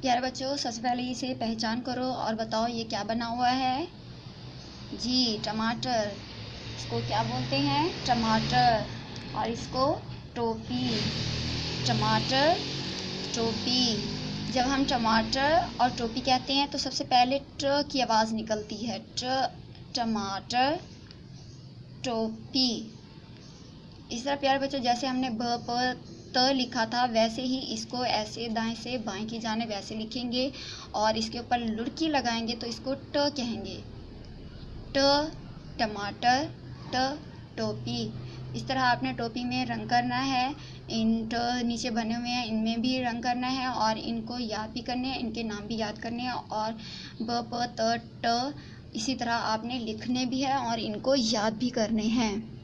प्यारे बच्चों, सबसे पहले इसे पहचान करो और बताओ ये क्या बना हुआ है। जी, टमाटर। इसको क्या बोलते हैं? टमाटर। और इसको टोपी। टमाटर, टोपी। जब हम टमाटर और टोपी कहते हैं तो सबसे पहले ट की आवाज़ निकलती है। ट, टमाटर, टोपी। इस तरह प्यारे बच्चों, जैसे हमने ब प त लिखा था वैसे ही इसको ऐसे दाएं से बाएं की जाने वैसे लिखेंगे और इसके ऊपर लुढ़की लगाएंगे तो इसको ट कहेंगे। ट, टमाटर, ट, टोपी। इस तरह आपने टोपी में रंग करना है। इन ट नीचे बने हुए हैं, इनमें भी रंग करना है और इनको याद भी करने हैं, इनके नाम भी याद करने हैं और ब प त ट इसी तरह आपने लिखने भी है और इनको याद भी करने हैं।